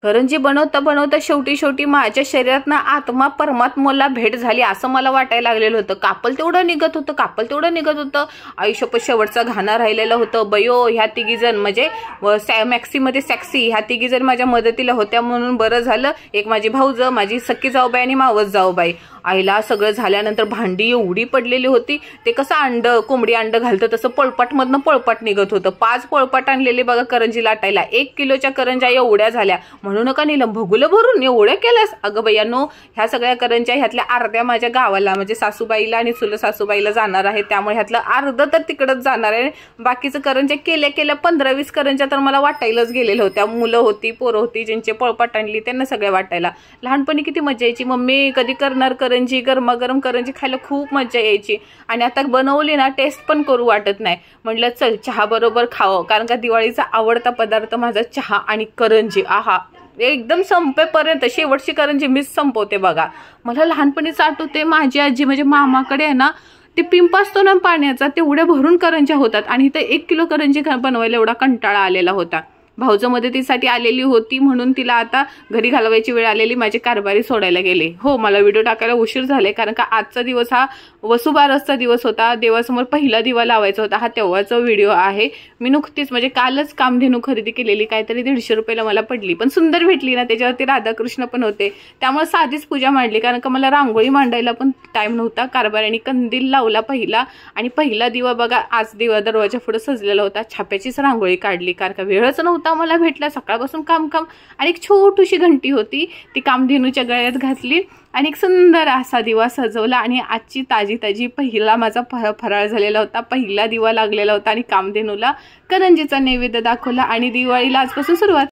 करंजी बनवता बनवता शेवटी माझ्या शरीरातनं आत्मा परमात्म्याला भेट झाली असं मला वाटायला लागलेलं होतं. कापल तेवढं निघत होतं. आयुष्यपत शेवटचा घाणा राहिलेलं होतं. बयो ह्या तिघीजण म्हणजे मॅक्सीमध्ये सॅक्सी ह्या तिघीजण माझ्या मदतीला होत्या म्हणून बरं झालं. एक माझी भाऊज, माझी सख्खी जाऊबाई आणि मावस जाऊबाई. आईला सगळं झाल्यानंतर भांडी एवढी पडलेली होती. ते कसं कोंबडी अंड घालतं तसं पळपाटमधनं पळपाट निघत होतं. 5 पळपाट आणलेले बघा करंजी लाटायला. 1 किलोच्या करंज्या एवढ्या झाल्या. म्हणू नका नीलम भगुलं भरून एवढ्या केल्यास. अगं बयानो, ह्या सगळ्या करंज्या ह्यातल्या अर्ध्या माझ्या गावाला म्हणजे सासूबाईला आणि चुल सासूबाईला जाणार आहे. त्यामुळे ह्यातलं अर्ध तर तिकडच जाणार आहे. बाकीचं करंज्या केल्या 15-20 करंज्या तर मला वाटायलाच गेलेल्या होत्या. मुलं होती, पोरं होती, ज्यांचे पळपाट आणली त्यांना सगळ्या वाटायला. लहानपणी किती मजा यायची. मम्मी कधी करणार करंजी, गरमागरम करंजी खायला खूप मजा यायची. आणि आता बनवली ना टेस्ट पण करू वाटत नाही. म्हटलं चल चहा बरोबर खावं, कारण का दिवाळीचा आवडता पदार्थ माझा चहा आणि करंजी. आहा, एकदम संपेपर्यंत शेवटची करंजी मीच संपवते बघा. मला लहानपणीच आठवते माझी आजी म्हणजे मामाकडे आहे ना, ते पिंप असतो ना पाण्याचा, तेवढ्या भरून करंज्या होतात. आणि इथे 1 किलो करंजी बनवायला एवढा कंटाळा आलेला होता. भाऊज मदतीसाठी आलेली होती म्हणून तिला आता घरी घालवायची वेळ आलेली. माझे कारभारी सोडायला गेले. हो, मला व्हिडिओ टाकायला उशीर झाले कारण का आजचा दिवस हा वसुबारसचा दिवस होता. देवासमोर पहिला दिवा लावायचा होता. हा तेव्हाचा व्हिडिओ आहे. मी नुकतीच म्हणजे कालच कामधेनू खरेदी केलेली, काहीतरी 150 रुपयाला मला पडली, पण सुंदर भेटली ना. त्याच्यावरती राधाकृष्ण पण होते. त्यामुळे साधीच पूजा मांडली कारण का मला रांगोळी मांडायला पण टाइम नव्हता. कारभाऱ्यांनी कंदील लावला पहिला, आणि पहिला दिवा बघा आज दिवा दरवाजा पुढे सजलेला होता. छाप्याचीच रांगोळी काढली कारण का वेळच नव्हता मला भेटला. सकाळपासून काम. आणि एक छोटीशी घंटी होती, ती कामधेनूच्या गळ्यात घातली आणि एक सुंदर असा दिवा सजवला. आणि आजची ताजी पहिला माझा फराळ झालेला होता. पहिला दिवा लागलेला होता आणि कामधेनूला करंजीचा नैवेद्य दाखवला. आणि दिवाळीला आजपासून सुरुवात.